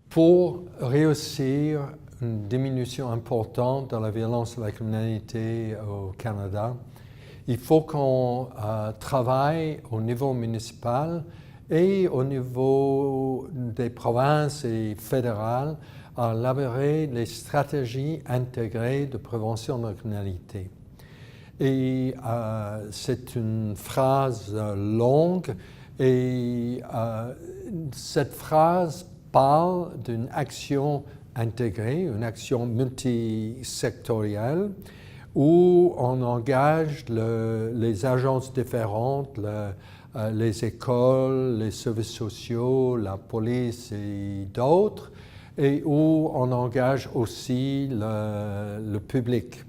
Pour réussir une diminution importante de la violence et la criminalité au Canada, il faut qu'on travaille au niveau municipal et au niveau des provinces et fédérales à élaborer les stratégies intégrées de prévention de la criminalité. Et c'est une phrase longue et cette phrase parle d'une action intégrée, une action multisectorielle où on engage les agences différentes, les écoles, les services sociaux, la police et d'autres, et où on engage aussi le public.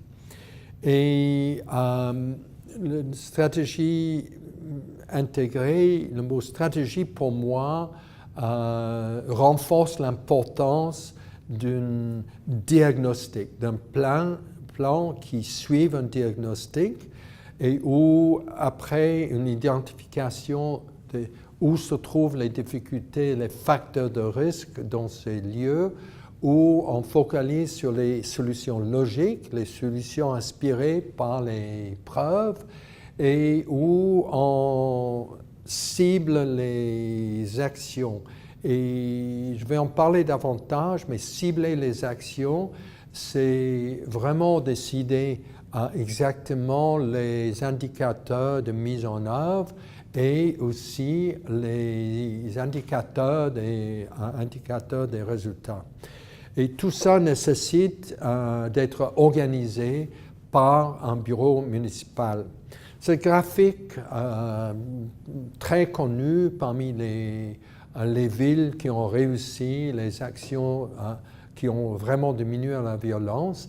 Et une stratégie intégrée, le mot stratégie pour moi renforce l'importance d'un diagnostic, d'un plan qui suive un diagnostic et où, après une identification de où se trouvent les difficultés, les facteurs de risque dans ces lieux, où on focalise sur les solutions logiques, les solutions inspirées par les preuves et où on cible les actions. Et je vais en parler davantage, mais cibler les actions, c'est vraiment décider exactement les indicateurs de mise en œuvre et aussi les indicateurs des résultats. Et tout ça nécessite d'être organisé par un bureau municipal. Ce graphique très connu parmi les villes qui ont réussi les actions qui ont vraiment diminué la violence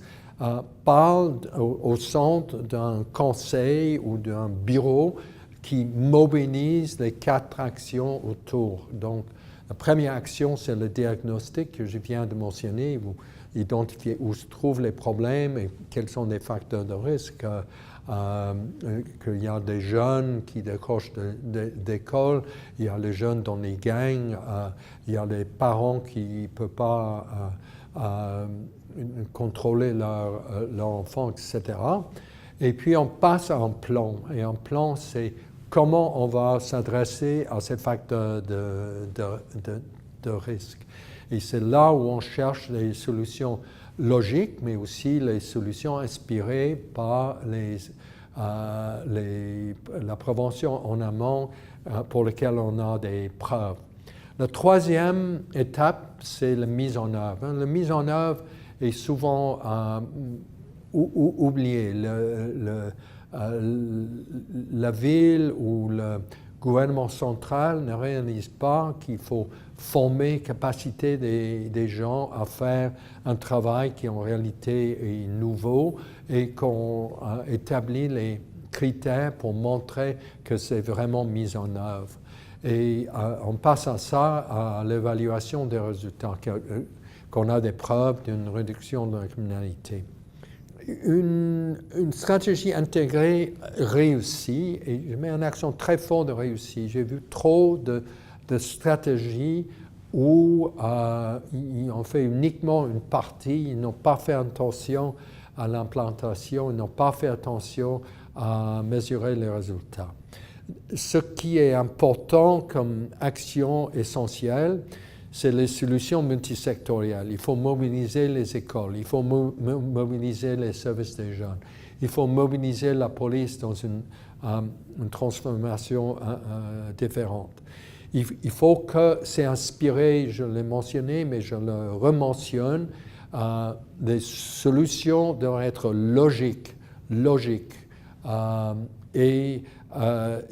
parle au centre d'un conseil ou d'un bureau qui mobilise les 4 actions autour. Donc, la première action, c'est le diagnostic que je viens de mentionner, vous identifiez où se trouvent les problèmes et quels sont les facteurs de risque. Qu'il y a des jeunes qui décrochent d'école, il y a les jeunes dans les gangs, il y a les parents qui ne peuvent pas contrôler leur enfant, etc. Et puis on passe à un plan. Et un plan, c'est comment on va s'adresser à ces facteurs de risque. Et c'est là où on cherche les solutions logiques, mais aussi les solutions inspirées par la prévention en amont pour lesquelles on a des preuves. La troisième étape, c'est la mise en œuvre. La mise en œuvre est souvent oubliée. La ville ou le gouvernement central ne réalise pas qu'il faut former capacité des gens à faire un travail qui en réalité est nouveau et qu'on établit les critères pour montrer que c'est vraiment mis en œuvre. Et on passe à ça, à l'évaluation des résultats, qu'on a des preuves d'une réduction de la criminalité. Une stratégie intégrée réussie, et je mets un accent très fort de réussite. J'ai vu trop de stratégies où ils ont fait uniquement une partie, ils n'ont pas fait attention à l'implantation, ils n'ont pas fait attention à mesurer les résultats. Ce qui est important comme action essentielle, c'est les solutions multisectorielles. Il faut mobiliser les écoles, il faut mobiliser les services des jeunes, il faut mobiliser la police dans une transformation différente. Il faut que c'est inspiré, je l'ai mentionné, mais je le rementionne, les solutions doivent être logiques. Et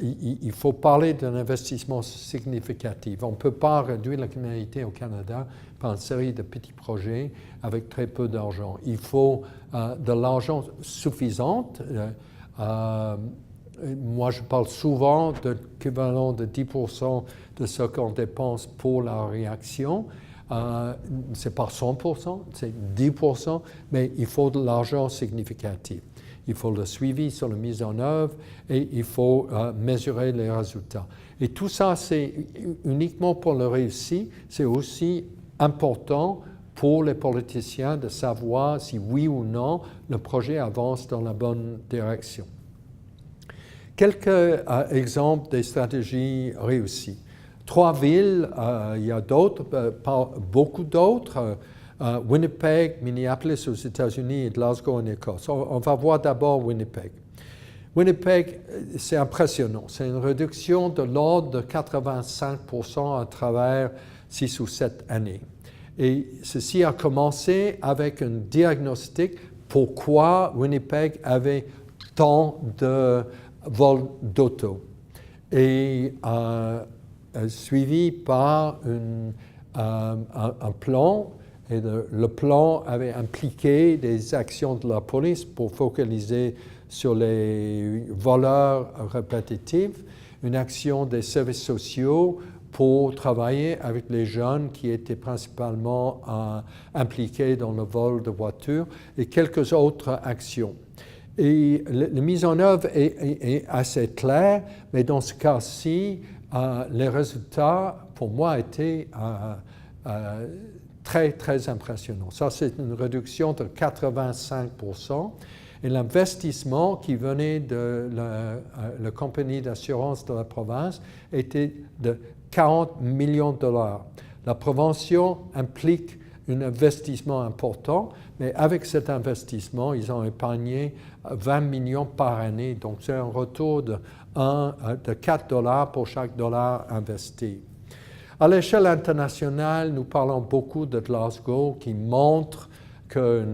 il faut parler d'un investissement significatif. On ne peut pas réduire la criminalité au Canada par une série de petits projets avec très peu d'argent. Il faut de l'argent suffisant. Moi, je parle souvent de l'équivalent de 10% de ce qu'on dépense pour la réaction. C'est pas 100%, c'est 10%, mais il faut de l'argent significatif. Il faut le suivi sur la mise en œuvre et il faut mesurer les résultats. Et tout ça, c'est uniquement pour le réussir, c'est aussi important pour les politiciens de savoir si oui ou non le projet avance dans la bonne direction. Quelques exemples des stratégies réussies. 3 villes, il y a d'autres, pas beaucoup d'autres, Winnipeg, Minneapolis aux États-Unis et Glasgow en Écosse. On va voir d'abord Winnipeg. Winnipeg, c'est impressionnant. C'est une réduction de l'ordre de 85% à travers 6 ou 7 années. Et ceci a commencé avec un diagnostic pourquoi Winnipeg avait tant de vols d'auto. Et suivi par un plan, et le plan avait impliqué des actions de la police pour focaliser sur les voleurs répétitifs, une action des services sociaux pour travailler avec les jeunes qui étaient principalement impliqués dans le vol de voitures et quelques autres actions. Et la mise en œuvre est assez claire, mais dans ce cas-ci, les résultats, pour moi, étaient très, très impressionnants. Ça, c'est une réduction de 85%. Et l'investissement qui venait de la compagnie d'assurance de la province était de 40 millions de dollars. La prévention implique un investissement important, mais avec cet investissement, ils ont épargné 20 millions par année. Donc, c'est un retour de 4 dollars pour chaque dollar investi. À l'échelle internationale, nous parlons beaucoup de Glasgow qui montre qu'un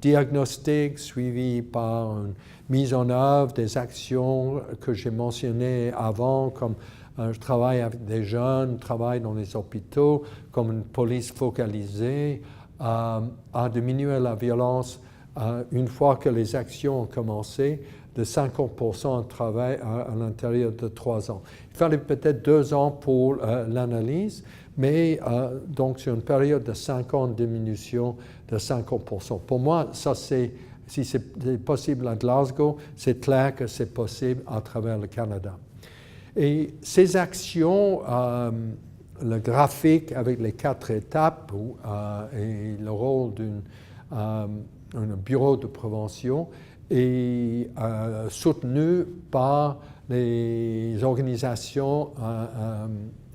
diagnostic suivi par une mise en œuvre des actions que j'ai mentionnées avant, comme je travaille avec des jeunes, je travaille dans les hôpitaux, comme une police focalisée, a diminué la violence une fois que les actions ont commencé de 50% à l'intérieur de 3 ans. Il fallait peut-être 2 ans pour l'analyse, mais donc sur une période de 5 ans de diminution de 50%. Pour moi, ça si c'est possible à Glasgow, c'est clair que c'est possible à travers le Canada. Et ces actions, le graphique avec les 4 étapes et le rôle d'un bureau de prévention est soutenu par les organisations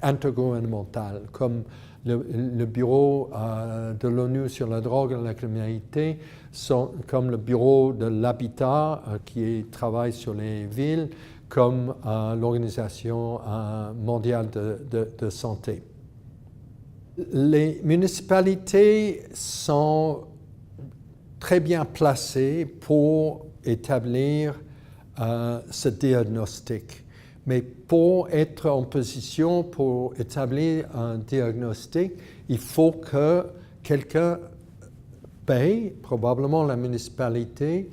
intergouvernementales, comme le bureau de l'ONU sur la drogue et la criminalité, comme le bureau de l'habitat qui travaille sur les villes, comme l'Organisation mondiale de santé. Les municipalités sont très bien placées pour établir ce diagnostic. Mais pour être en position pour établir un diagnostic, il faut que quelqu'un paye, probablement la municipalité,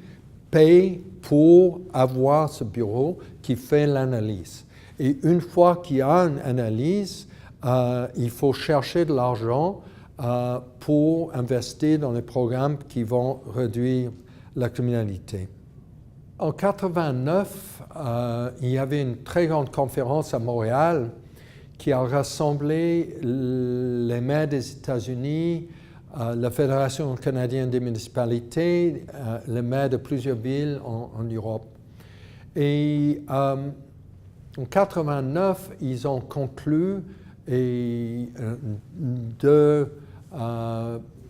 paye pour avoir ce bureau qui fait l'analyse. Et une fois qu'il y a une analyse, il faut chercher de l'argent pour investir dans les programmes qui vont réduire la criminalité. En 1989, il y avait une très grande conférence à Montréal qui a rassemblé les maires des États-Unis, la Fédération canadienne des municipalités, les maires de plusieurs villes en Europe. Et en 1989, ils ont conclu 2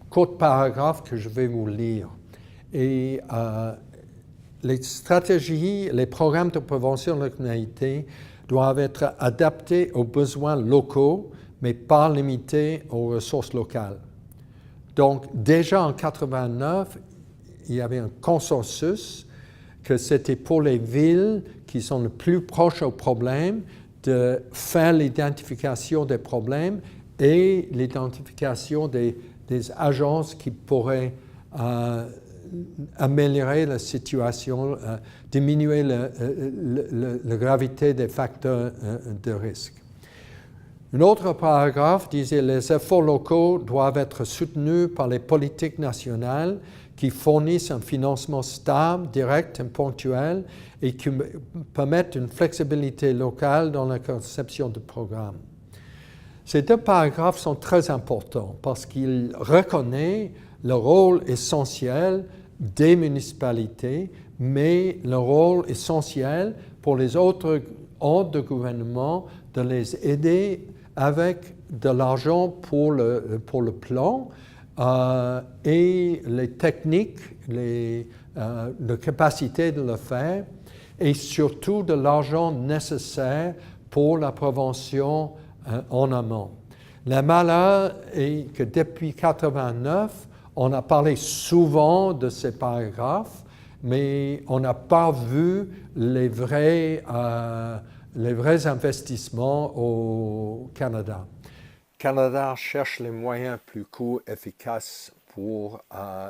courts paragraphes que je vais vous lire. Et les stratégies, les programmes de prévention de la criminalité doivent être adaptés aux besoins locaux, mais pas limités aux ressources locales. Donc, déjà en 1989, il y avait un consensus que c'était pour les villes qui sont le plus proches au problème de faire l'identification des problèmes et l'identification des agences qui pourraient améliorer la situation, diminuer la gravité des facteurs de risque. Un autre paragraphe disait « Les efforts locaux doivent être soutenus par les politiques nationales qui fournissent un financement stable, direct et ponctuel et qui permettent une flexibilité locale dans la conception du programme. » Ces deux paragraphes sont très importants parce qu'ils reconnaissent le rôle essentiel des municipalités, mais le rôle essentiel pour les autres ordres de gouvernement de les aider avec de l'argent pour le plan et les techniques, la capacité de le faire et surtout de l'argent nécessaire pour la prévention en amont. Le malheur est que depuis 1989, on a parlé souvent de ces paragraphes, mais on n'a pas vu les vrais investissements au Canada. Le Canada cherche les moyens plus courts et efficaces pour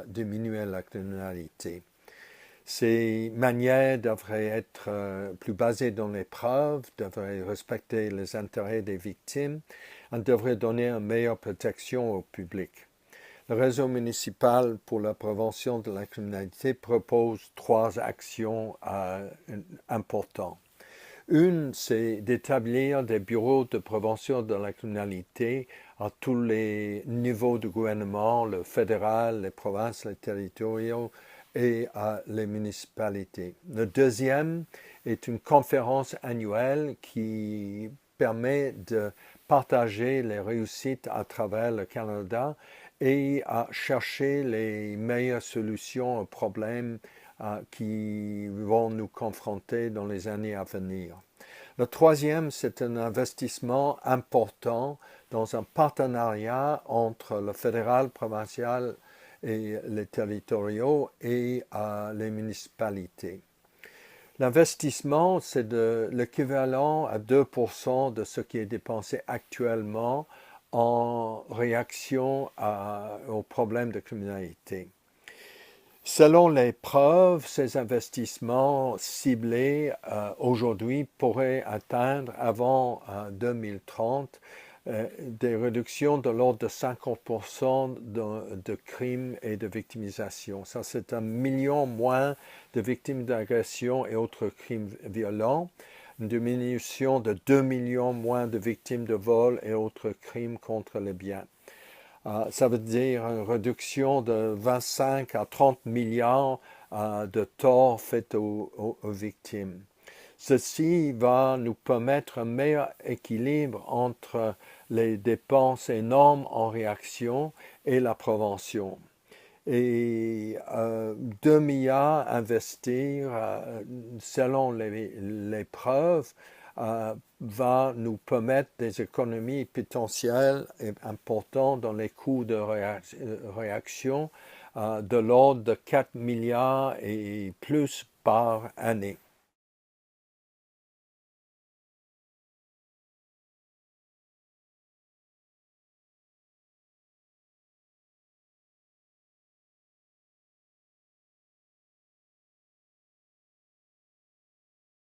diminuer la criminalité. Ces manières devraient être plus basées dans les preuves, devraient respecter les intérêts des victimes et devraient donner une meilleure protection au public. Le réseau municipal pour la prévention de la criminalité propose 3 actions importantes. Une, c'est d'établir des bureaux de prévention de la criminalité à tous les niveaux du gouvernement, le fédéral, les provinces, les territoriaux, et à les municipalités. Le deuxième est une conférence annuelle qui permet de partager les réussites à travers le Canada et à chercher les meilleures solutions aux problèmes qui vont nous confronter dans les années à venir. Le troisième, c'est un investissement important dans un partenariat entre le fédéral, provincial et les territoriaux et les municipalités. L'investissement, c'est l'équivalent à 2% de ce qui est dépensé actuellement en réaction aux problèmes de criminalité. Selon les preuves, ces investissements ciblés aujourd'hui pourraient atteindre avant 2030 des réductions de l'ordre de 50% de crimes et de victimisation. Ça, c'est 1 million moins de victimes d'agression et autres crimes violents, une diminution de 2 millions moins de victimes de vol et autres crimes contre les biens. Ça veut dire une réduction de 25 à 30 milliards de torts faits aux victimes. Ceci va nous permettre un meilleur équilibre entre les dépenses énormes en réaction et la prévention. Et 2 milliards à investir selon les preuves va nous permettre des économies potentielles et importantes dans les coûts de réaction de l'ordre de 4 milliards et plus par année.